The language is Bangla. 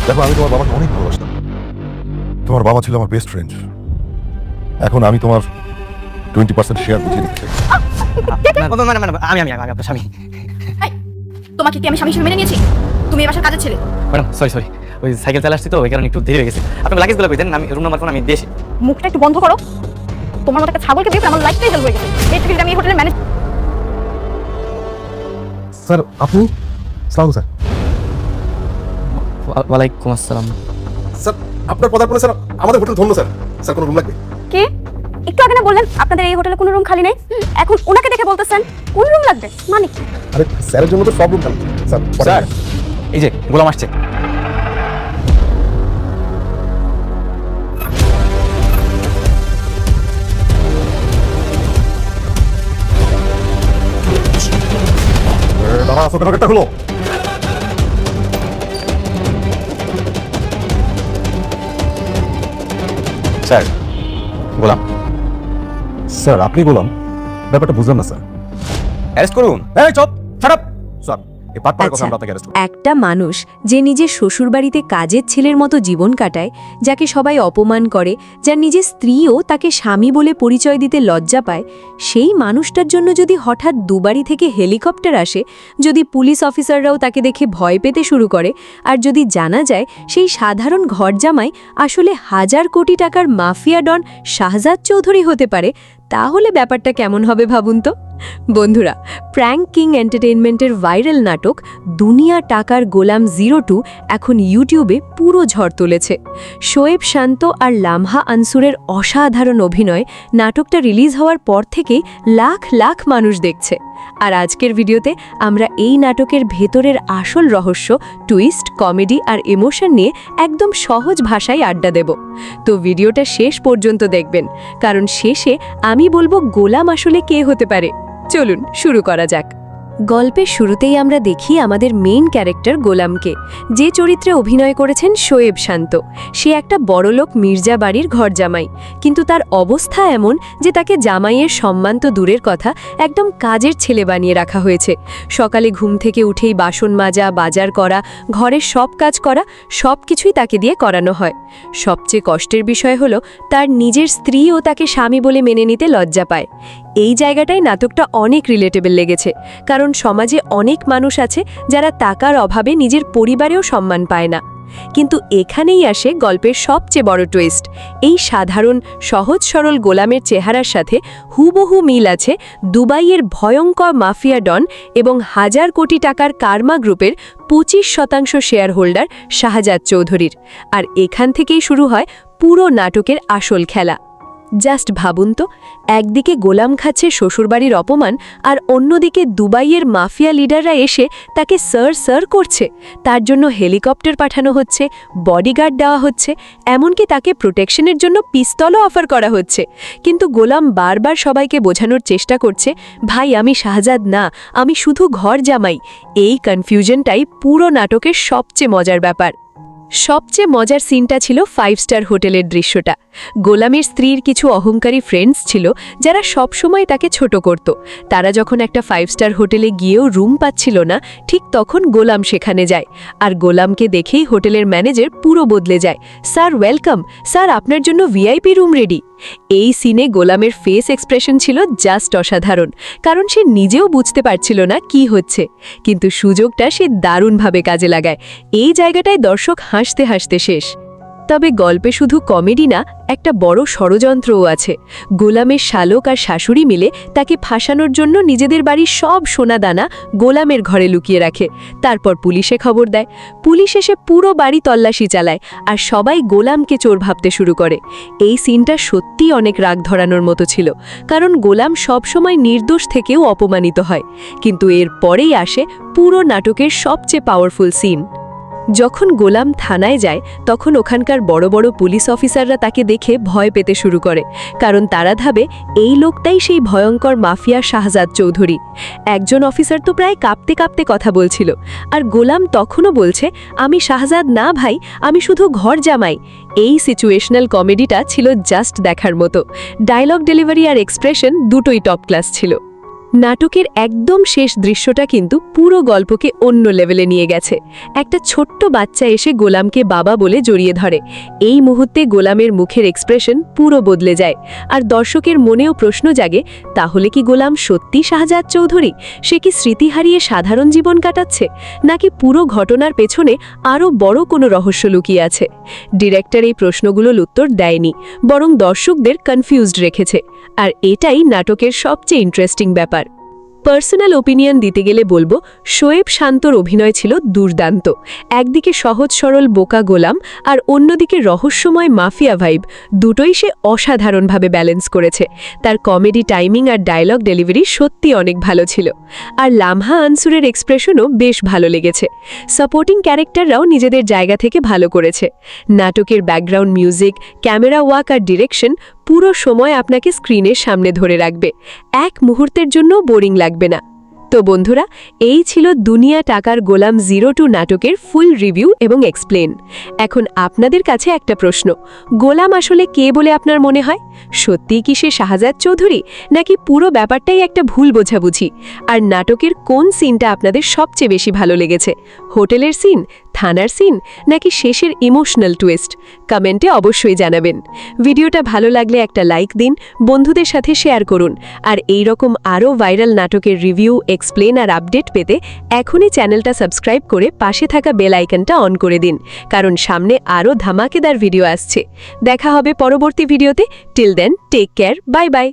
দেখো, আমি তোমার বাবাকে অনেক ভালোবাসতাম। তোমার বাবা ছিল আমার বেস্ট ফ্রেন্ড। এখন আমি তোমার 20% শেয়ার বুঝিয়ে দিতে চাই। আমি আপনার স্বামী। তোমাকে কি আমি স্বামী হিসেবে মেনে নিয়েছি? তুমি এই বাসার কাজের ছেলে। ম্যাডাম সরি, ওই সাইকেল চালা আসছি তো, ওই কারণে একটু দেরি হয়ে গেছে। আপনার লাগেজগুলো কই দেন, আমি রুম নাম্বার কোন, আমি দেশে। মুখটা একটু বন্ধ করো। তোমার মতো একটা ছাগলকে বিয়ে করে আমার লাইফটাই হেল্প হয়ে গেছে। এর থেকে যদি আমি এই হোটেলের ম্যানেজ। স্যার আপনি? সালাম স্যার। ওয়ালাইকুম আসসালাম। স্যার আপনার পদার্পণে স্যার আমাদের হোটেল ধন্য স্যার। স্যার কোনো রুম লাগবে? কি একটু আগে না বললেন আপনাদের এই হোটেলে কোনো রুম খালি নেই, এখন ওনাকে দেখে বলতেছেন কোন রুম লাগবে? মানে কি? আরে স্যারের জন্য তো সব রুম খালি স্যার। স্যার এই যে গোলাম আসছে। দাঁড়া, আসো, কেন গেটটা খুলো। স্যার গোলাম। স্যার আপনি বলুন, ব্যাপারটা বুঝলাম না স্যার। অ্যারেস্ট করুন। এই চুপ, শাট আপ। স্যার এই পাটপাড়ের কথা আমরা আপনাকে অ্যারেস্ট করব। একটা মানুষ যে নিজের শ্বশুরবাড়িতে কাজের ছেলের মতো জীবন কাটায়, যাকে সবাই অপমান করে, যার নিজের স্ত্রীও তাকে স্বামী বলে পরিচয় দিতে লজ্জা পায়, সেই মানুষটার জন্য যদি হঠাৎ দুবারি থেকে হেলিকপ্টার আসে, যদি পুলিশ অফিসাররাও তাকে দেখে ভয় পেতে শুরু করে, আর যদি জানা যায় সেই সাধারণ ঘরজামাই আসলে 1000 কোটি টাকার মাফিয়া ডন শাহজাদ চৌধুরী হতে পারে, তাহলে ব্যাপারটা কেমন হবে ভাবুন তো। বন্ধুরা, প্র্যাঙ্ক কিং এন্টারটেইনমেন্টের ভাইরাল নাটক দুনিয়া টাকার গোলাম 02 এখন ইউটিউবে পুরো ঝড় তুলেছে। শোয়েব শান্ত আর লামহা আনসুরের অসাধারণ অভিনয় নাটকটা রিলিজ হওয়ার পর থেকেই লাখ লাখ মানুষ দেখছে। আর আজকের ভিডিওতে আমরা এই নাটকের ভেতরের আসল রহস্য, টুইস্ট, কমেডি আর ইমোশন নিয়ে একদম সহজ ভাষায় আড্ডা দেব। তো ভিডিওটা শেষ পর্যন্ত দেখবেন, কারণ শেষে আমি বলবো গোলাম আসলে কে হতে পারে। চলুন শুরু করা যাক। গল্পের শুরুতেই আমরা দেখি আমাদের মেইন ক্যারেক্টার গোলামকে, যে চরিত্রে অভিনয় করেছেন শোয়েব শান্ত। সে একটা বড়লোক মির্জা বাড়ির ঘরজামাই, কিন্তু তার অবস্থা এমন যে তাকে জামাইয়ের সম্মান তো দূরের কথা, একদম কাজের ছেলে বানিয়ে রাখা হয়েছে। সকালে ঘুম থেকে উঠেই বাসন মাজা, বাজার করা, ঘরের সব কাজ করা, সব কিছুই তাকে দিয়ে করানো হয়। সবচেয়ে কষ্টের বিষয় হলো তার নিজের স্ত্রীও তাকে স্বামী বলে মেনে নিতে লজ্জা পায়। এই জায়গাটাই নাটকটা অনেক রিলেটেবল লেগেছে, কারণ সমাজে অনেক মানুষ আছে যারা টাকার অভাবে নিজের পরিবারেও সম্মান পায় না। কিন্তু এখানেই আসে গল্পের সবচেয়ে বড় টুইস্ট। এই সাধারণ সহজ সরল গোলামের চেহারার সাথে হুবহু মিল আছে দুবাইয়ের ভয়ঙ্কর মাফিয়া ডন এবং 1000 কোটি টাকার কার্মা গ্রুপের 25% শেয়ার হোল্ডার শাহজাদ চৌধুরীর। আর এখান থেকেই শুরু হয় পুরো নাটকের আসল খেলা। জাস্ট ভাবুন তো, একদিকে গোলাম খাচ্ছে শ্বশুরবাড়ির অপমান, আর অন্যদিকে দুবাইয়ের মাফিয়া লিডাররা এসে তাকে স্যার করছে। তার জন্য হেলিকপ্টার পাঠানো হচ্ছে, বডিগার্ড দেওয়া হচ্ছে, এমনকি তাকে প্রোটেকশনের জন্য পিস্তলও অফার করা হচ্ছে। কিন্তু গোলাম বারবার সবাইকে বোঝানোর চেষ্টা করছে, ভাই আমি শাহজাদ না, আমি শুধু ঘর জামাই। এই কনফিউশনটাই পুরো নাটকের সবচেয়ে মজার ব্যাপার। সবচেয়ে মজার সিনটা ছিল 5 স্টার হোটেলের দৃশ্যটা। গোলামের স্ত্রীর কিছু অহংকারী ফ্রেন্ডস ছিল যারা সবসময় তাকে ছোট করত। তারা যখন একটা 5 স্টার হোটেলে গিয়েও রুম পাচ্ছিল না, ঠিক তখন গোলাম সেখানে যায়। আর গোলামকে দেখেই হোটেলের ম্যানেজার পুরো বদলে যায়। স্যার ওয়েলকাম, স্যার আপনার জন্য ভিআইপি রুম রেডি। এই সিনে গোলামের ফেস এক্সপ্রেশন ছিল জাস্ট অসাধারণ, কারণ সে নিজেও বুঝতে পারছিল না কি হচ্ছে। কিন্তু সুযোগটা সে দারুণভাবে কাজে লাগায়। এই জায়গাটায় দর্শক হাসতে হাসতে শেষ। তবে গল্পে শুধু কমেডি না, একটা বড় ষড়যন্ত্রও আছে। গোলামের শালক আর শাশুড়ি মিলে তাকে ফাঁসানোর জন্য নিজেদের বাড়ির সব সোনাদানা গোলামের ঘরে লুকিয়ে রাখে। তারপর পুলিশে খবর দেয়। পুলিশ এসে পুরো বাড়ি তল্লাশি চালায়, আর সবাই গোলামকে চোর ভাবতে শুরু করে। এই সিনটা সত্যি অনেক রাগ ধরানোর মতো ছিল, কারণ গোলাম সবসময় নির্দোষ থেকেও অপমানিত হয়। কিন্তু এর পরেই আসে পুরো নাটকের সবচেয়ে পাওয়ারফুল সিন। যখন গোলাম থানায় যায় তখন ওখানকার বড় বড় পুলিশ অফিসাররা তাকে দেখে ভয় পেতে শুরু করে, কারণ তারা ভাবে এই লোকটাই সেই ভয়ঙ্কর মাফিয়া শাহজাদ চৌধুরী। একজন অফিসার তো প্রায় কাঁপতে কাঁপতে কথা বলছিল, আর গোলাম তখনও বলছে, আমি শাহজাদ না ভাই, আমি শুধু ঘর জামাই। এই সিচুয়েশনাল কমেডিটা ছিল জাস্ট দেখার মতো। ডায়লগ ডেলিভারি আর এক্সপ্রেশন দুটোই টপ ক্লাস ছিল। নাটকের একদম শেষ দৃশ্যটা কিন্তু পুরো গল্পকে অন্য লেভেলে নিয়ে গেছে। একটা ছোট্ট বাচ্চা এসে গোলামকে বাবা বলে জড়িয়ে ধরে। এই মুহূর্তে গোলামের মুখের এক্সপ্রেশন পুরো বদলে যায়, আর দর্শকের মনেও প্রশ্ন জাগে, তাহলে কি গোলাম সত্যি শাহজাদ চৌধুরী? সে কি স্মৃতি হারিয়ে সাধারণ জীবন কাটাচ্ছে, নাকি পুরো ঘটনার পেছনে আরও বড় কোনো রহস্য লুকিয়ে আছে? ডিরেক্টর এই প্রশ্নগুলোর উত্তর দেয়নি, বরং দর্শকদের কনফিউজড রেখেছে। আর এটাই নাটকের সবচেয়ে ইন্টারেস্টিং ব্যাপার। পার্সোনাল ওপিনিয়ন দিতে গেলে বলবো, শোয়েব শান্তর অভিনয় ছিল দুর্দান্ত। একদিকে সহজ সরল বোকা গোলাম, আর অন্যদিকে রহস্যময় মাফিয়া ভাইব, দুটোই সে অসাধারণভাবে ব্যালেন্স করেছে। তার কমেডি টাইমিং আর ডায়লগ ডেলিভারি সত্যি অনেক ভালো ছিল। আর লামহা আনসুরের এক্সপ্রেশনও বেশ ভালো লেগেছে। সাপোর্টিং ক্যারেক্টাররাও নিজেদের জায়গা থেকে ভালো করেছে। নাটকের ব্যাকগ্রাউন্ড মিউজিক, ক্যামেরা ওয়ার্ক আর ডিরেকশন পুরো সময় আপনাকে স্ক্রিনের সামনে ধরে রাখবে। এক মুহূর্তের জন্য বোরিং লাগবে না। তো বন্ধুরা, এই ছিল দুনিয়া টাকার গোলাম 02 নাটকের ফুল রিভিউ এবং এক্সপ্লেন। এখন আপনাদের কাছে একটা প্রশ্ন, গোলাম আসলে কে বলে আপনার মনে হয়? সত্যিই কি সে শাহজাদ চৌধুরী, নাকি পুরো ব্যাপারটাই একটা ভুল বোঝাবুঝি? আর নাটকের কোন সিনটা আপনাদের সবচেয়ে বেশি ভালো লেগেছে? হোটেলের সিন, থানার সিন, নাকি শেষের ইমোশনাল টুইস্ট? কমেন্টে অবশ্যই জানাবেন। ভিডিওটা ভালো লাগলে একটা লাইক দিন, বন্ধুদের সাথে শেয়ার করুন। আর এই রকম আরও ভাইরাল নাটকের রিভিউ, এক্সপ্লেন আর আপডেট পেতে এখনই চ্যানেলটা সাবস্ক্রাইব করে পাশে থাকা বেল আইকনটা অন করে দিন, কারণ সামনে আরও ধামাকেদার ভিডিও আসছে। দেখা হবে পরবর্তী ভিডিওতে। Till then, take care, bye by.